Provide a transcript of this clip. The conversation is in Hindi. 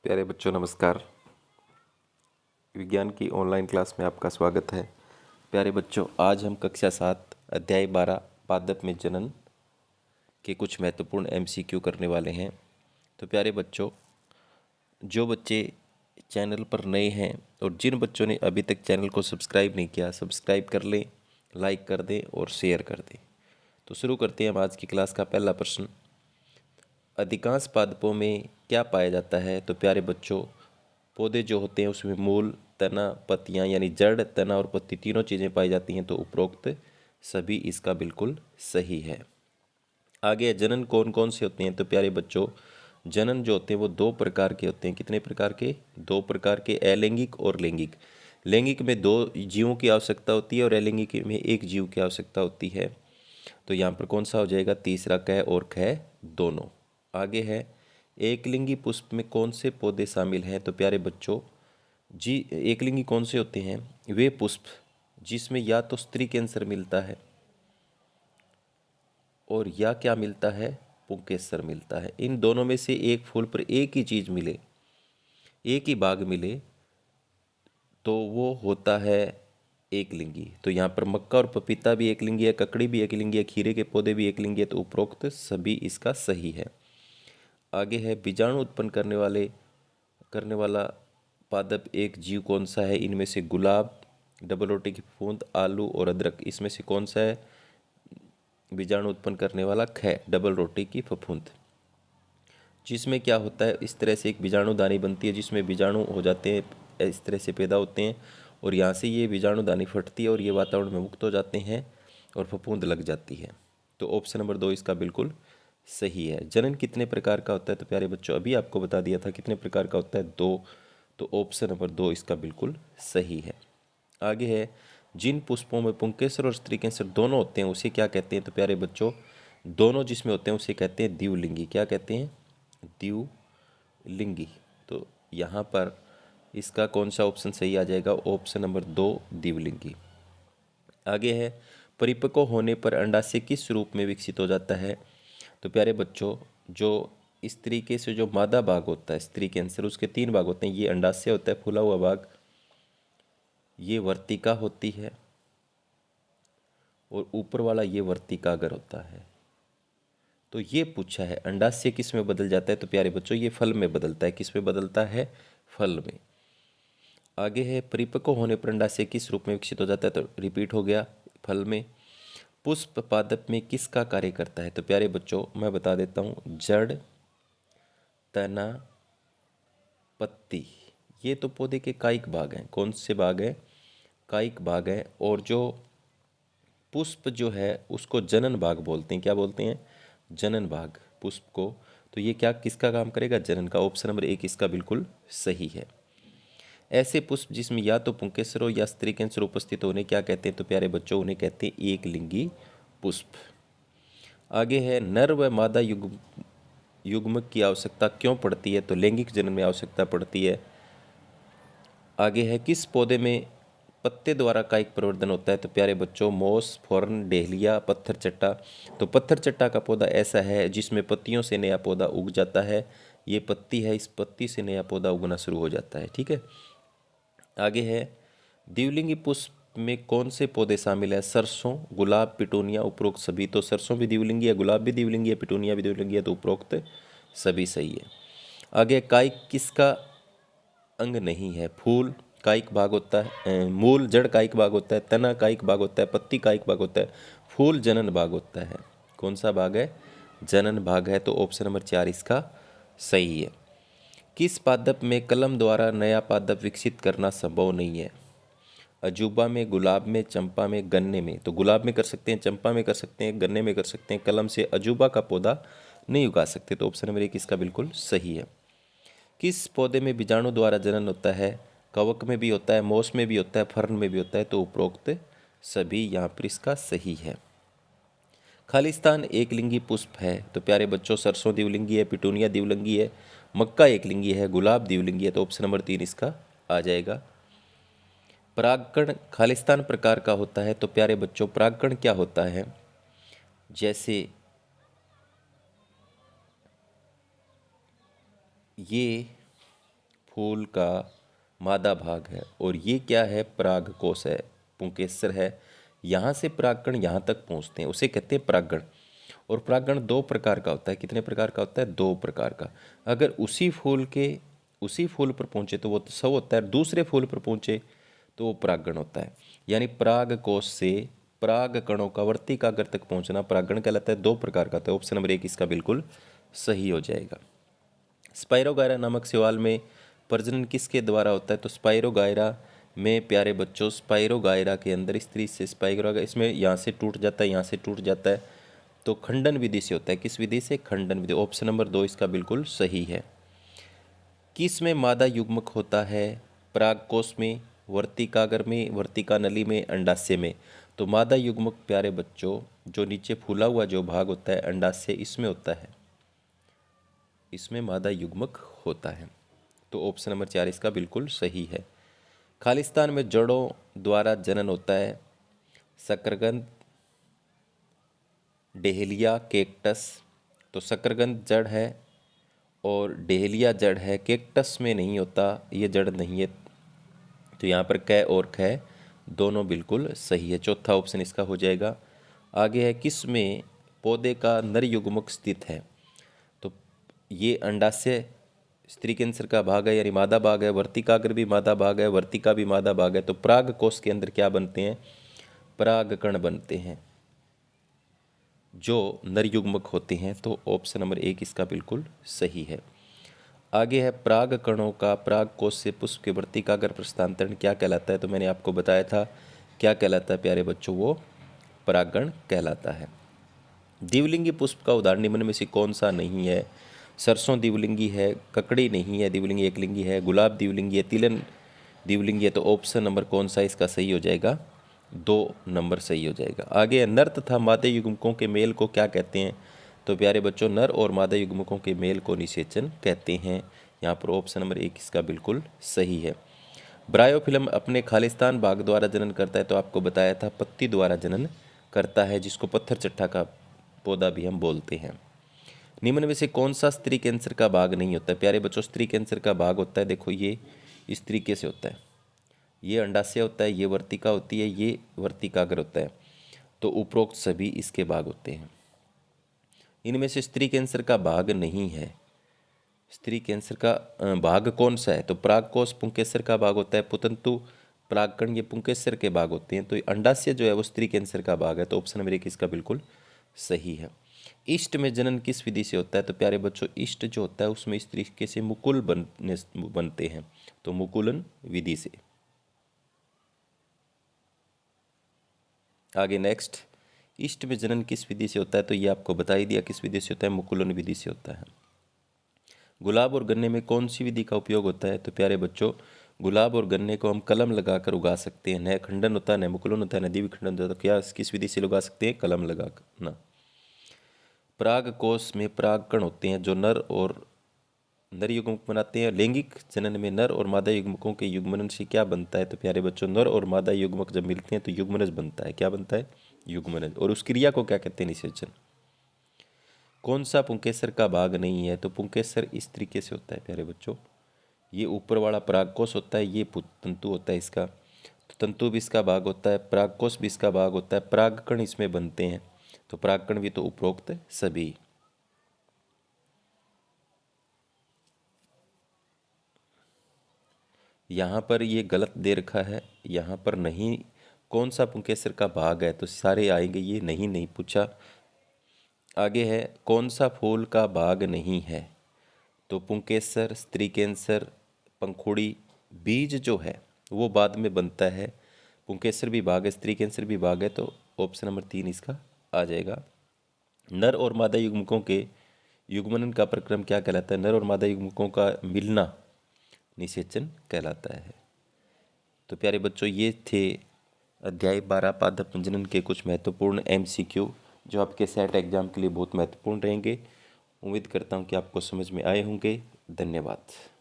प्यारे बच्चों नमस्कार। विज्ञान की ऑनलाइन क्लास में आपका स्वागत है। प्यारे बच्चों, आज हम कक्षा 7 अध्याय 12 पादप में जनन के कुछ महत्वपूर्ण एमसीक्यू करने वाले हैं। तो प्यारे बच्चों, जो बच्चे चैनल पर नए हैं और जिन बच्चों ने अभी तक चैनल को सब्सक्राइब नहीं किया, सब्सक्राइब कर लें, लाइक कर दें और शेयर कर दें। तो शुरू करते हैं हम आज की क्लास का पहला प्रश्न। अधिकांश पादपों में क्या पाया जाता है? तो प्यारे बच्चों, पौधे जो होते हैं उसमें मूल, तना, पत्तियां यानी जड़, तना और पत्ती तीनों चीज़ें पाई जाती हैं। तो उपरोक्त सभी इसका बिल्कुल सही है। आगे है, जनन कौन कौन से होते हैं? तो प्यारे बच्चों, जनन जो होते हैं वो दो प्रकार के होते हैं। कितने प्रकार के? दो प्रकार के, अलैंगिक और लैंगिक। लैंगिक में दो जीवों की आवश्यकता होती है और अलैंगिक में एक जीव की आवश्यकता होती है। तो यहाँ पर कौन सा हो जाएगा? तीसरा, क और ख दोनों। आगे है, एकलिंगी पुष्प में कौन से पौधे शामिल हैं? तो प्यारे बच्चों जी, एकलिंगी कौन से होते हैं? वे पुष्प जिसमें या तो स्त्री कैंसर मिलता है और या क्या मिलता है? पुंकेसर मिलता है। इन दोनों में से एक फूल पर एक ही चीज मिले, एक ही बाग मिले, तो वो होता है एकलिंगी। तो यहाँ पर मक्का और पपीता भी एकलिंगी है, ककड़ी भी एकलिंगी है, खीरे के पौधे भी एकलिंगी है। तो उपरोक्त सभी इसका सही है। आगे है, बीजाणु उत्पन्न करने वाला पादप एक जीव कौन सा है? इनमें से गुलाब, डबल रोटी की फूंद, आलू और अदरक, इसमें से कौन सा है बीजाणु उत्पन्न करने वाला? ख, डबल रोटी की फफूंद। जिसमें क्या होता है, इस तरह से एक बीजाणुदानी बनती है जिसमें बीजाणु हो जाते हैं, इस तरह से पैदा होते हैं और यहाँ से ये बीजाणुदानी फटती है और ये वातावरण में मुक्त हो जाते हैं और फफूंद लग जाती है। तो ऑप्शन नंबर 2 इसका बिल्कुल सही है। जनन कितने प्रकार का होता है? तो प्यारे बच्चों, अभी आपको बता दिया था कितने प्रकार का होता है, 2। तो ऑप्शन नंबर 2 इसका बिल्कुल सही है। आगे है, जिन पुष्पों में पुंकेसर और स्त्री कैंसर दोनों होते हैं उसे क्या कहते हैं? तो प्यारे बच्चों, दोनों जिसमें होते हैं उसे कहते हैं द्विलिंगी। क्या कहते हैं? द्विलिंगी। तो यहाँ पर इसका कौन सा ऑप्शन सही आ जाएगा? Option number 2 द्विलिंगी। आगे है, परिपक्व होने पर अंडाशय किस रूप में विकसित हो जाता है? तो प्यारे बच्चों, जो इस तरीके से जो मादा भाग होता है स्त्री कैंसर, उसके 3 भाग होते हैं। ये अंडाशय होता है फूला हुआ भाग, ये वर्तिका होती है और ऊपर वाला ये वर्तिकाग्र होता है। तो ये पूछा है अंडाशय किस में बदल जाता है? तो प्यारे बच्चों, ये फल में बदलता है। किस में बदलता है? फल में। आगे है, परिपक्व होने पर अंडाशय किस रूप में विकसित हो जाता है? तो रिपीट हो गया, फल में। पुष्प पादप में किसका कार्य करता है? तो प्यारे बच्चों, मैं बता देता हूँ, जड़, तना, पत्ती, ये तो पौधे के कायिक भाग हैं। कौन से भाग हैं? कायिक भाग हैं। और जो पुष्प जो है उसको जनन भाग बोलते हैं। क्या बोलते हैं? जनन भाग पुष्प को। तो ये क्या किसका काम करेगा? जनन का। ऑप्शन नंबर 1 इसका बिल्कुल सही है। ऐसे पुष्प जिसमें या तो पुंकेसर हो या स्त्री कैंसर उपस्थित होने क्या कहते हैं? तो प्यारे बच्चों, उन्हें कहते हैं एकलिंगी पुष्प। आगे है, नर व मादा युग्मक की आवश्यकता क्यों पड़ती है? तो लैंगिक जनन में आवश्यकता पड़ती है। आगे है, किस पौधे में पत्ते द्वारा कायिक प्रवर्धन होता है? तो प्यारे बच्चों, मोस, फॉर्न, डेहलिया, पत्थर चट्टा। तो पत्थर चट्टा का पौधा ऐसा है जिसमें पत्तियों से नया पौधा उग जाता है। ये पत्ती है, इस पत्ती से नया पौधा उगना शुरू हो जाता है। ठीक है। आगे है, द्विलिंगी पुष्प में कौन से पौधे शामिल है? सरसों, गुलाब, पिटूनिया, उपरोक्त सभी। तो सरसों भी द्विलिंगी है, गुलाब भी द्विलिंगी है, पिटूनिया भी द्विलिंगी है। तो उपरोक्त सभी सही है। आगे, कायिक किसका अंग नहीं है? फूल कायिक भाग होता है, मूल जड़ कायिक भाग होता है, तना कायिक भाग होता है, पत्ती कायिक भाग होता है, फूल जनन भाग होता है। कौन सा भाग है? जनन भाग है। तो ऑप्शन नंबर 4 इसका सही है। किस पादप में कलम द्वारा नया पादप विकसित करना संभव नहीं है? अजूबा में, गुलाब में, चंपा में, गन्ने में। तो गुलाब में कर सकते हैं, चंपा में कर सकते हैं, गन्ने में कर सकते हैं। कलम से अजूबा का पौधा नहीं उगा सकते। तो ऑप्शन नंबर 1 इसका बिल्कुल सही है। किस पौधे में बीजाणु द्वारा जनन होता है? कवक में भी होता है, मोस में भी होता है, फर्न में भी होता है। तो उपरोक्त सभी यहाँ पर इसका सही है। खालिस्तान एकलिंगी पुष्प है। तो प्यारे बच्चों, सरसों द्विलिंगी है, पिटूनिया द्विलिंगी है, मक्का एकलिंगी है, गुलाब द्विलिंगी है। तो ऑप्शन नंबर 3 इसका आ जाएगा। परागकण खालिस्तान प्रकार का होता है। तो प्यारे बच्चों, परागकण क्या होता है? जैसे ये फूल का मादा भाग है और ये क्या है, परागकोश है, पुंकेसर है। यहाँ से परागकण यहाँ तक पहुँचते हैं, उसे कहते हैं परागण। और परागण दो प्रकार का होता है। कितने प्रकार का होता है? दो प्रकार का। अगर उसी फूल पर पहुँचे तो वो सव होता है, दूसरे फूल पर पहुँचे तो वो परागण होता है। यानी परागकोश से पराग कणों का वर्तिकाग्र तक पहुँचना परागण कहलाता है। दो प्रकार का होता है। ऑप्शन नंबर 1 इसका बिल्कुल सही हो जाएगा। स्पाइरोगायरा नामक शैवाल में प्रजनन किसके द्वारा होता है? तो स्पाइरोगायरा में प्यारे बच्चों, स्पाइरोगायरा के अंदर स्त्री से स्पाइरोगायरा, इसमें यहाँ से टूट जाता है, यहाँ से टूट जाता है, तो खंडन विधि से होता है। किस विधि से? खंडन विधि। ऑप्शन नंबर 2 इसका बिल्कुल सही है। किस में मादा युग्मक होता है? परागकोश में, वर्तिकाग्र में, वर्तिका नली में, अंडाशय में। तो मादा युग्मक प्यारे बच्चों जो नीचे फूला हुआ जो भाग होता है अंडाशय, इसमें होता है, इसमें मादा युग्मक होता है। तो ऑप्शन नंबर 4 इसका बिल्कुल सही है। खालिस्तान में जड़ों द्वारा जनन होता है। शकरकंद, डेहलिया, कैक्टस। तो शकरकंद जड़ है और डेहलिया जड़ है, कैक्टस में नहीं होता, ये जड़ नहीं है। तो यहाँ पर कै और ख दोनों बिल्कुल सही है। चौथा ऑप्शन इसका हो जाएगा। आगे है, किस में पौधे का नर युग्मक स्थित है? तो ये अंडाशय स्त्री कैंसर का भाग है, यानी मादा भाग है। वर्तिकाग्र भी मादा भाग है, वर्तिका भी मादा भाग है। तो परागकोश के अंदर क्या बनते हैं? परागकण बनते हैं जो नर युग्मक होते हैं। तो ऑप्शन नंबर 1 इसका बिल्कुल सही है। आगे है, परागकणों का परागकोश से पुष्प के वर्तिकाग्र प्रस्थानांतरण क्या कहलाता है? तो मैंने आपको बताया था क्या कहलाता है प्यारे बच्चों, वो परागण कहलाता है। द्विलिंगी पुष्प का उदाहरण निम्न में से कौन सा नहीं है? सरसों द्विलिंगी है, ककड़ी नहीं है, द्विलिंगी एकलिंगी है, गुलाब द्विलिंगी है, तिलन द्विलिंगी है। तो ऑप्शन नंबर कौन सा इसका सही हो जाएगा? 2 नंबर सही हो जाएगा। आगे है, नर तथा मादा युग्मकों के मेल को क्या कहते हैं? तो प्यारे बच्चों नर और मादा युग्मकों के मेल को निषेचन कहते हैं। यहाँ पर ऑप्शन नंबर 1 इसका बिल्कुल सही है। ब्रायोफिल्म अपने खालिस्तान भाग द्वारा जनन करता है। तो आपको बताया था पत्ती द्वारा जनन करता है, जिसको पत्थर चट्टा का पौधा भी हम बोलते हैं। निम्न में से कौन सा स्त्री कैंसर का भाग नहीं होता है? प्यारे बच्चों स्त्री कैंसर का भाग होता है, देखो ये इस तरीके से होता है, ये अंडाशय होता है, ये वर्तिका होती है, ये वर्तिकाग्र होता है। तो उपरोक्त सभी इसके भाग होते हैं। इनमें से स्त्री कैंसर का भाग नहीं है। स्त्री कैंसर का भाग कौन सा है? तो परागकोश पुंकेसर का भाग होता है, पुतंतु, परागकण ये पुंकेसर के भाग होते हैं। तो अंडाशय जो है वो स्त्री कैंसर का भाग है। तो ऑप्शन नंबर 1 इसका बिल्कुल सही है। ईस्ट में जनन किस विधि से होता है? तो प्यारे बच्चों ईस्ट जो होता है उसमें इस तरीके से मुकुल बनते हैं, तो मुकुलन विधि से। आगे नेक्स्ट, ईस्ट में जनन किस विधि से होता है? तो ये आपको बता ही दिया किस विधि से होता है, मुकुलन विधि से होता है। गुलाब और गन्ने में कौन सी विधि का उपयोग होता है? तो प्यारे बच्चों गुलाब और गन्ने को हम कलम लगाकर उगा सकते हैं। न खंडन होता है, न मुकुलन होता है, न द्विखंडन होता है। तो क्या किस विधि से उगा सकते हैं? कलम लगाकर ना। परागकोश में परागकण होते हैं जो नर और नर युग्मक बनाते हैं। लैंगिक जनन में नर और मादा युग्मकों के युग्मन से क्या बनता है? तो प्यारे बच्चों नर और मादा युग्मक जब मिलते हैं तो युग्मनज बनता है। क्या बनता है? युग्मनज। और उस क्रिया को क्या कहते हैं? निषेचन। कौन सा पुंकेसर का भाग नहीं है? तो पुंकेसर इस तरीके से होता है प्यारे बच्चों, ये ऊपर वाला परागकोश होता है, ये तंतु होता है इसका, तो तंतु भी इसका भाग होता है, परागकोश भी इसका भाग होता है, परागकण इसमें बनते हैं। तो परागकण भी तो उपरोक्त सभी। यहाँ पर ये गलत दे रखा है, यहाँ पर नहीं। कौन सा पुंकेसर का भाग है? तो सारे आएंगे, ये नहीं पूछा। आगे है, कौन सा फूल का भाग नहीं है? तो पुंकेसर, स्त्री कैंसर, पंखुड़ी। बीज जो है वो बाद में बनता है। पुंकेसर भी भाग है, स्त्री कैंसर भी भाग है। तो ऑप्शन नंबर 3 इसका आ जाएगा। नर और मादा युग्मकों के युग्मनन का प्रक्रम क्या कहलाता है? नर और मादा युग्मकों का मिलना निषेचन कहलाता है। तो प्यारे बच्चों ये थे अध्याय 12 पादप प्रजनन के कुछ महत्वपूर्ण MCQ जो आपके सेट एग्जाम के लिए बहुत महत्वपूर्ण रहेंगे। उम्मीद करता हूँ कि आपको समझ में आए होंगे। धन्यवाद।